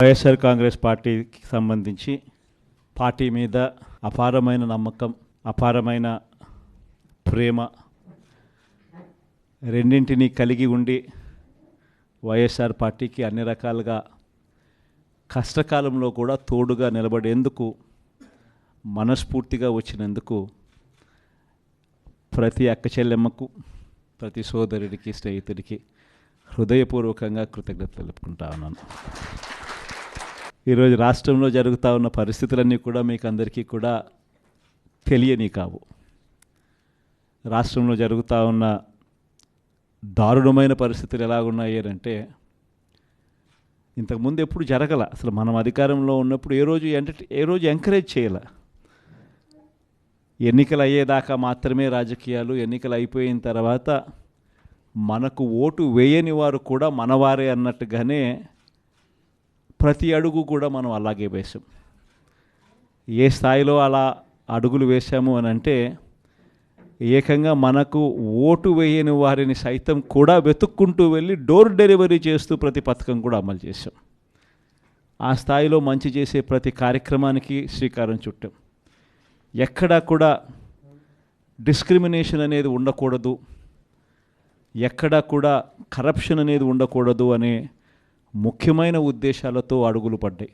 వైఎస్ఆర్ కాంగ్రెస్ పార్టీకి సంబంధించి పార్టీ మీద అపారమైన నమ్మకం, అపారమైన ప్రేమ రెండింటినీ కలిగి ఉండి వైఎస్ఆర్ పార్టీకి అన్ని రకాలుగా కష్టకాలంలో కూడా తోడుగా నిలబడేందుకు మనస్ఫూర్తిగా వచ్చినందుకు ప్రతి అక్క చెల్లెమ్మకు, ప్రతి సోదరుడికి, స్నేహితుడికి హృదయపూర్వకంగా కృతజ్ఞతలు తెలుపుకుంటా ఉన్నాను. ఈరోజు రాష్ట్రంలో జరుగుతూ ఉన్న పరిస్థితులన్నీ కూడా మీకు అందరికీ కూడా తెలియని కావు. రాష్ట్రంలో జరుగుతూ ఉన్న దారుణమైన పరిస్థితులు ఎలాగున్నాయి అంటే ఇంతకుముందు ఎప్పుడు జరగల. అసలు మనం అధికారంలో ఉన్నప్పుడు ఏ రోజు ఎంకరేజ్ చేయాల. ఎన్నికలు అయ్యేదాకా మాత్రమే రాజకీయాలు, ఎన్నికలు అయిపోయిన తర్వాత మనకు ఓటు వేయని వారు కూడా మనవారే అన్నట్టుగానే ప్రతి అడుగు కూడా మనం అలాగే వేసాం. ఏ స్థాయిలో అలా అడుగులు వేసాము అని అంటే ఏకంగా మనకు ఓటు వేయని వారిని సైతం కూడా వెతుక్కుంటూ వెళ్ళి డోర్ డెలివరీ చేస్తూ ప్రతి పథకం కూడా అమలు చేశాం. ఆ స్థాయిలో మంచి చేసే ప్రతి కార్యక్రమానికి శ్రీకారం చుట్టాం. ఎక్కడా కూడా డిస్క్రిమినేషన్ అనేది ఉండకూడదు, ఎక్కడా కూడా కరప్షన్ అనేది ఉండకూడదు అనే ముఖ్యమైన ఉద్దేశాలతో అడుగులు పడ్డాయి.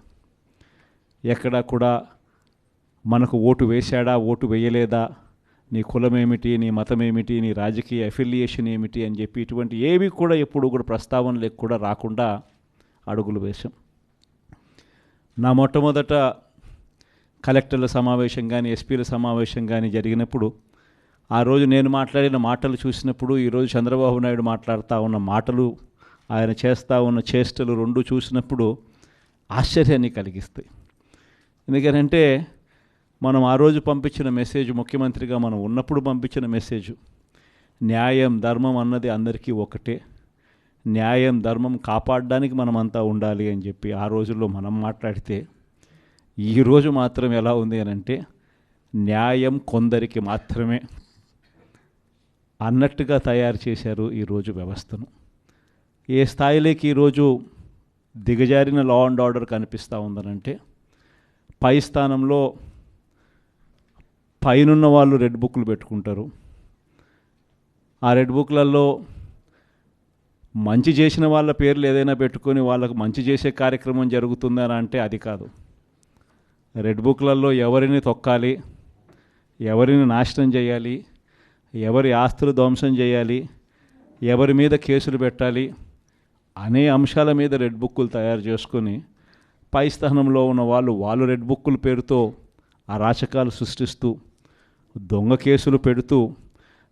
ఎక్కడా కూడా మనకు ఓటు వేశాడా, ఓటు వేయలేదా, నీ కులం ఏమిటి, నీ మతం ఏమిటి, నీ రాజకీయ అఫిలియేషన్ ఏమిటి అని చెప్పి ఇటువంటి ఏవి కూడా ఎప్పుడు కూడా ప్రస్తావనలకు కూడా రాకుండా అడుగులు వేశాం. నా మొట్టమొదట కలెక్టర్ల సమావేశం కానీ, ఎస్పీల సమావేశం కానీ జరిగినప్పుడు ఆ రోజు నేను మాట్లాడిన మాటలు చూసినప్పుడు ఈరోజు చంద్రబాబు నాయుడు మాట్లాడుతూ ఉన్న మాటలు, ఆయన చేస్తూ ఉన్న చేష్టలు రెండు చూసినప్పుడు ఆశ్చర్యాన్ని కలిగిస్తాయి. ఎందుకంటే మనం ఆ రోజు పంపించిన మెసేజ్, ముఖ్యమంత్రిగా మనం ఉన్నప్పుడు పంపించిన మెసేజ్, న్యాయం ధర్మం అన్నది అందరికీ ఒకటే, న్యాయం ధర్మం కాపాడడానికి మనమంతా ఉండాలి అని చెప్పి ఆ రోజుల్లో మనం మాట్లాడితే ఈరోజు మాత్రం ఎలా ఉంది అని అంటే న్యాయం కొందరికి మాత్రమే అన్నట్టుగా తయారు చేశారు ఈరోజు వ్యవస్థను. ఏ స్థాయిలోకి ఈరోజు దిగజారిన లా అండ్ ఆర్డర్ కనిపిస్తూ ఉందనంటే పై స్థానంలో పైనున్న వాళ్ళు రెడ్ బుక్లు పెట్టుకుంటారు. ఆ రెడ్ బుక్లలో మంచి చేసిన వాళ్ళ పేర్లు ఏదైనా పెట్టుకొని వాళ్ళకు మంచి చేసే కార్యక్రమం జరుగుతుందని అంటే అది కాదు. రెడ్ బుక్లలో ఎవరిని తొక్కాలి, ఎవరిని నాశనం చేయాలి, ఎవరి ఆస్తులు ధ్వంసం చేయాలి, ఎవరి మీద కేసులు పెట్టాలి అనే అంశాల మీద రెడ్ బుక్కులు తయారు చేసుకొని పై స్థానంలో ఉన్న వాళ్ళు రెడ్ బుక్కుల పేరుతో అరాచకాలు సృష్టిస్తూ దొంగ కేసులు పెడుతూ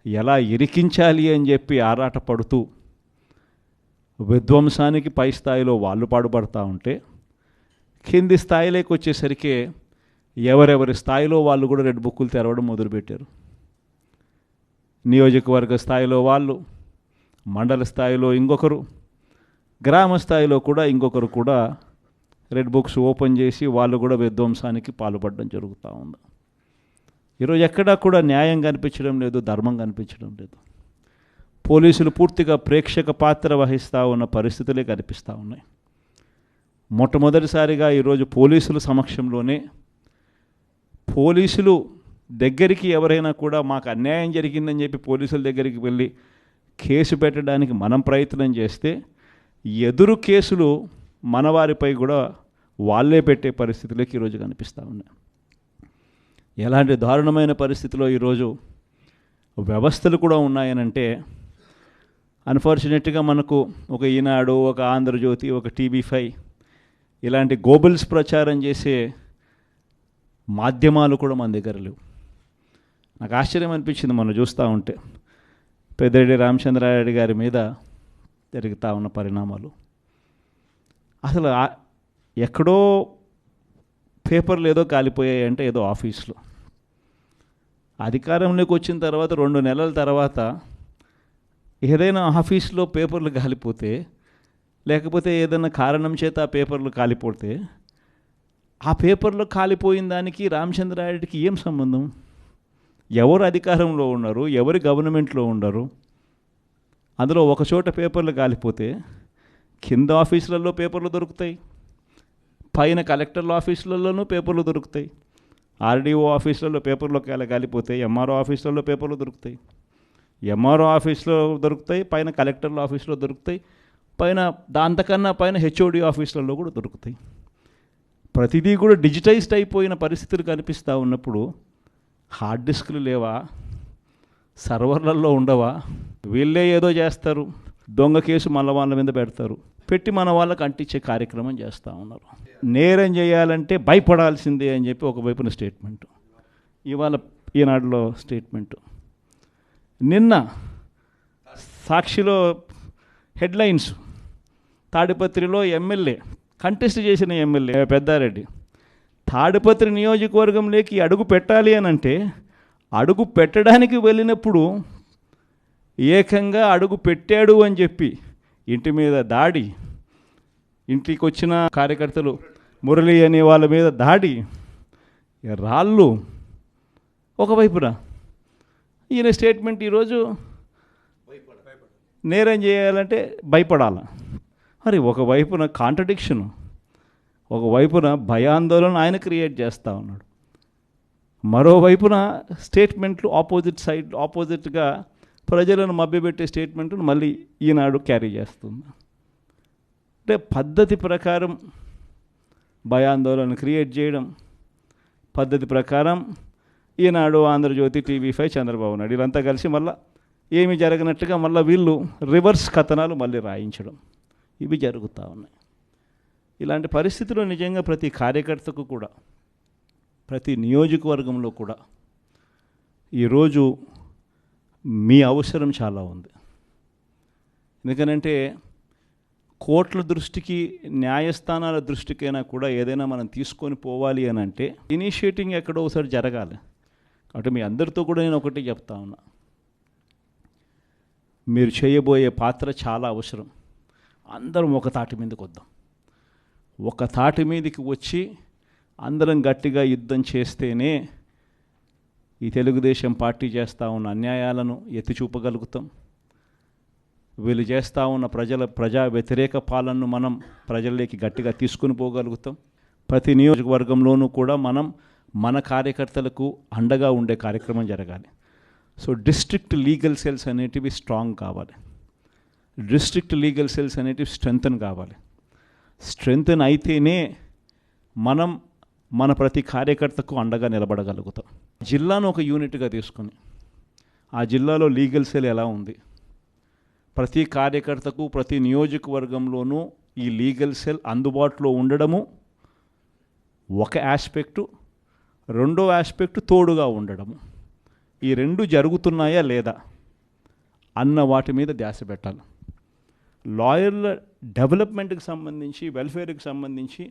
ఎలా ఇరికించాలి అని చెప్పి ఆరాట పడుతూ విధ్వంసానికి పై స్థాయిలో వాళ్ళు పాటుపడుతూ ఉంటే కింది స్థాయిలోకి వచ్చేసరికి ఎవరెవరి స్థాయిలో వాళ్ళు కూడా రెడ్ బుక్కులు తెరవడం మొదలుపెట్టారు. నియోజకవర్గ స్థాయిలో వాళ్ళు, మండల స్థాయిలో ఇంకొకరు, గ్రామ స్థాయిలో కూడా ఇంకొకరు కూడా రెడ్ బుక్స్ ఓపెన్ చేసి వాళ్ళు కూడా విధ్వంసానికి పాల్పడడం జరుగుతూ ఉంది. ఈరోజు ఎక్కడా కూడా న్యాయం కనిపించడం లేదు, ధర్మం కనిపించడం లేదు. పోలీసులు పూర్తిగా ప్రేక్షక పాత్ర వహిస్తూ ఉన్న పరిస్థితులే కనిపిస్తూ ఉన్నాయి. మొట్టమొదటిసారిగా ఈరోజు పోలీసుల సమక్షంలోనే పోలీసులు దగ్గరికి ఎవరైనా కూడా మాకు అన్యాయం జరిగిందని చెప్పి పోలీసుల దగ్గరికి వెళ్ళి కేసు పెట్టడానికి మనం ప్రయత్నం చేస్తే ఎదురు కేసులు మన వారిపై కూడా వాళ్ళే పెట్టే పరిస్థితులకి ఈరోజు కనిపిస్తూ ఉన్నాయి. ఎలాంటి దారుణమైన పరిస్థితిలో ఈరోజు వ్యవస్థలు కూడా ఉన్నాయనంటే అన్ఫార్చునేట్గా మనకు ఒక ఈనాడు, ఒక ఆంధ్రజ్యోతి, ఒక TV5 ఇలాంటి గోబల్స్ ప్రచారం చేసే మాధ్యమాలు కూడా మన దగ్గర లేవు. నాకు ఆశ్చర్యం అనిపించింది మనం చూస్తూ ఉంటే పెద్దిరెడ్డి రామచంద్రారెడ్డి గారి మీద జరుగుతూ ఉన్న పరిణామాలు. అసలు ఎక్కడో పేపర్లు ఏదో కాలిపోయాయి అంటే ఏదో ఆఫీస్లో, అధికారంలోకి వచ్చిన తర్వాత 2 నెలల తర్వాత ఏదైనా ఆఫీస్లో పేపర్లు కాలిపోతే, లేకపోతే ఏదైనా కారణం చేత ఆ పేపర్లు కాలిపోతే ఆ పేపర్లో కాలిపోయిన దానికి రామచంద్రారెడ్డికి ఏం సంబంధం? ఎవరు అధికారంలో ఉన్నారు, ఎవరి గవర్నమెంట్లో ఉన్నారు? అందులో ఒక చోట పేపర్లు కాలిపోతే కింద ఆఫీసులలో పేపర్లు దొరుకుతాయి, పైన కలెక్టర్ల ఆఫీసులలోనూ పేపర్లు దొరుకుతాయి, ఆర్డీఓ ఆఫీసులలో పేపర్లో కాలిపోతాయి, ఎంఆర్ఓ ఆఫీసులలో పేపర్లు దొరుకుతాయి, ఎంఆర్ఓ ఆఫీస్లో దొరుకుతాయి, పైన కలెక్టర్ల ఆఫీసులో దొరుకుతాయి, పైన దాంతకన్నా పైన హెచ్ఓడి ఆఫీసులలో కూడా దొరుకుతాయి. ప్రతిదీ కూడా డిజిటైజ్డ్ అయిపోయిన పరిస్థితులు కనిపిస్తూ ఉన్నప్పుడు హార్డ్ డిస్క్లు లేవా, సర్వర్లలో ఉండవా? వీళ్ళే ఏదో చేస్తారు, దొంగ కేసు మళ్ళీ వాళ్ళ మీద పెడతారు, పెట్టి మన వాళ్ళకి అంటించే కార్యక్రమం చేస్తూ ఉన్నారు. నేరం చేయాలంటే భయపడాల్సిందే అని చెప్పి ఒకవైపున స్టేట్మెంటు, ఇవాళ ఈనాడులో స్టేట్మెంటు, నిన్న సాక్షిలో హెడ్లైన్స్, తాడిపత్రిలో ఎమ్మెల్యే కంటెస్ట్ చేసిన ఎమ్మెల్యే పెద్దారెడ్డి తాడిపత్రి నియోజకవర్గంలోకి అడుగు పెట్టాలి అని అంటే అడుగు పెట్టడానికి వెళ్ళినప్పుడు ఏకంగా అడుగు పెట్టాడు అని చెప్పి ఇంటి మీద దాడి, ఇంటికి వచ్చిన కార్యకర్తలు మురళి అనే వాళ్ళ మీద దాడి, రాళ్ళు ఒకవైపున. ఈయన స్టేట్మెంట్ ఈరోజు నేరం చేయాలంటే భయపడాలి. మరి ఒకవైపున కాంట్రడిక్షను, ఒకవైపున భయాందోళన ఆయన క్రియేట్ చేస్తూ ఉన్నాడు, మరోవైపున స్టేట్మెంట్లు ఆపోజిట్గా ప్రజలను మభ్యపెట్టే స్టేట్మెంట్ను మళ్ళీ ఈనాడు క్యారీ చేస్తుంది. అంటే పద్ధతి ప్రకారం భయాందోళన క్రియేట్ చేయడం, పద్ధతి ప్రకారం ఈనాడు, ఆంధ్రజ్యోతి, టీవీ5, చంద్రబాబు నాయుడు వీళ్ళంతా కలిసి మళ్ళీ ఏమి జరగనట్టుగా మళ్ళీ వీళ్ళు రివర్స్ కథనాలు మళ్ళీ రాయించడం, ఇవి జరుగుతూ ఉన్నాయి. ఇలాంటి పరిస్థితుల్లో నిజంగా ప్రతి కార్యకర్తకు కూడా, ప్రతి నియోజకవర్గంలో కూడా ఈరోజు మీ అవసరం చాలా ఉంది. ఎందుకనంటే కోర్టుల దృష్టికి, న్యాయస్థానాల దృష్టికైనా కూడా ఏదైనా మనం తీసుకొని పోవాలి అని అంటే ఇనిషియేటింగ్ ఎక్కడో ఒకసారి జరగాలి. కాబట్టి మీ అందరితో కూడా నేను ఒకటి చెప్తా ఉన్నా, మీరు చేయబోయే పాత్ర చాలా అవసరం. అందరం ఒక తాటి మీదకి వద్దాం, ఒక తాటి మీదకి వచ్చి అందరం గట్టిగా యుద్ధం చేస్తేనే ఈ తెలుగుదేశం పార్టీ చేస్తూ ఉన్న అన్యాయాలను ఎత్తి చూపగలుగుతాం. వీళ్ళు చేస్తూ ఉన్న ప్రజా వ్యతిరేక పాలనను మనం ప్రజల్లోకి గట్టిగా తీసుకుని పోగలుగుతాం. ప్రతి నియోజకవర్గంలోనూ కూడా మనం మన కార్యకర్తలకు అండగా ఉండే కార్యక్రమం జరగాలి. సో డిస్ట్రిక్ట్ లీగల్ సెల్స్ అనేటివి స్ట్రాంగ్ కావాలి, డిస్ట్రిక్ట్ లీగల్ సెల్స్ అనేటివి స్ట్రెంగ్తన్ కావాలి. స్ట్రెంగ్తన్ అయితేనే మనం మన ప్రతి కార్యకర్తకు అండగా నిలబడగలుగుతాం. జిల్లాను ఒక యూనిట్గా తీసుకొని ఆ జిల్లాలో లీగల్ సెల్ ఎలా ఉంది, ప్రతి కార్యకర్తకు ప్రతి నియోజకవర్గంలోనూ ఈ లీగల్ సెల్ అందుబాటులో ఉండడము ఒక ఆస్పెక్టు, రెండో ఆస్పెక్టు తోడుగా ఉండడము. ఈ రెండు జరుగుతున్నాయా లేదా అన్న వాటి మీద ధ్యాస పెట్టాలి. లాయర్ల డెవలప్మెంట్కి సంబంధించి, వెల్ఫేర్కి సంబంధించి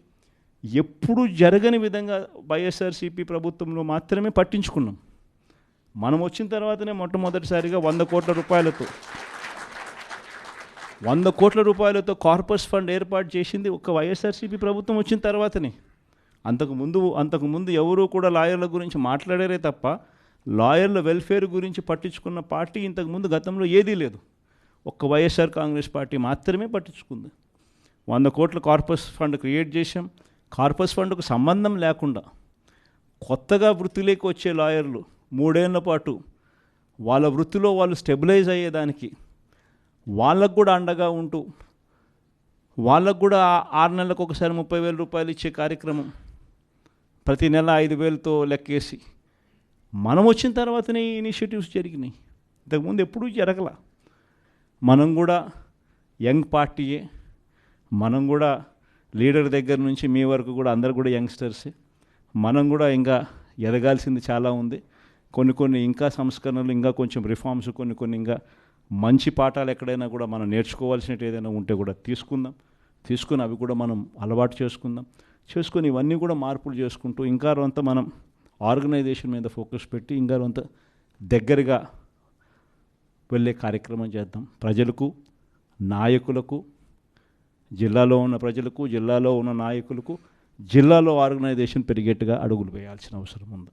ఎప్పుడు జరగని విధంగా వైఎస్ఆర్సీపీ ప్రభుత్వంలో మాత్రమే పట్టించుకున్నాం. మనం వచ్చిన తర్వాతనే మొట్టమొదటిసారిగా 100 కోట్ల రూపాయలతో కార్పస్ ఫండ్ ఏర్పాటు చేసింది ఒక వైఎస్ఆర్సీపీ ప్రభుత్వం వచ్చిన తర్వాతనే. అంతకుముందు ఎవరూ కూడా లాయర్ల గురించి మాట్లాడారే తప్ప లాయర్ల వెల్ఫేర్ గురించి పట్టించుకున్న పార్టీ ఇంతకుముందు గతంలో ఏదీ లేదు. ఒక్క వైఎస్ఆర్ కాంగ్రెస్ పార్టీ మాత్రమే పట్టించుకుంది. 100 కోట్ల కార్పస్ ఫండ్ క్రియేట్ చేశాం. కార్పస్ ఫండ్కు సంబంధం లేకుండా కొత్తగా వృత్తిలోకి వచ్చే లాయర్లు 3 ఏళ్ల పాటు వాళ్ళ వృత్తిలో వాళ్ళు స్టెబిలైజ్ అయ్యేదానికి వాళ్ళకు కూడా అండగా ఉంటూ, వాళ్ళకు కూడా 6 నెలలకు ఒకసారి 30,000 రూపాయలు ఇచ్చే కార్యక్రమం, ప్రతి నెల 5,000తో లెక్కేసి మనం వచ్చిన తర్వాతనే ఈ ఇనిషియేటివ్స్ జరిగినాయి. ఇంతకుముందు ఎప్పుడూ జరగల. మనం కూడా యంగ్ పార్టీయే, మనం కూడా లీడర్ దగ్గర నుంచి మీ వరకు కూడా అందరు కూడా యంగ్స్టర్సే. మనం కూడా ఇంకా ఎదగాల్సింది చాలా ఉంది. కొన్ని ఇంకా సంస్కరణలు, ఇంకా కొంచెం రిఫార్మ్స్, కొన్ని ఇంకా మంచి పాఠాలు ఎక్కడైనా కూడా మనం నేర్చుకోవాల్సినట్టు ఏదైనా ఉంటే కూడా తీసుకుని అవి కూడా మనం అలవాటు చేసుకుని ఇవన్నీ కూడా మార్పులు చేసుకుంటూ ఇంకా కొంత మనం ఆర్గనైజేషన్ మీద ఫోకస్ పెట్టి ఇంకా కొంత దగ్గరగా వెళ్ళే కార్యక్రమం చేద్దాం. ప్రజలకు, నాయకులకు, జిల్లాలో ఉన్న ప్రజలకు, జిల్లాలో ఉన్న నాయకులకు, జిల్లాలో ఆర్గనైజేషన్ పెరిగేట్టుగా అడుగులు వేయాల్సిన అవసరం ఉంది.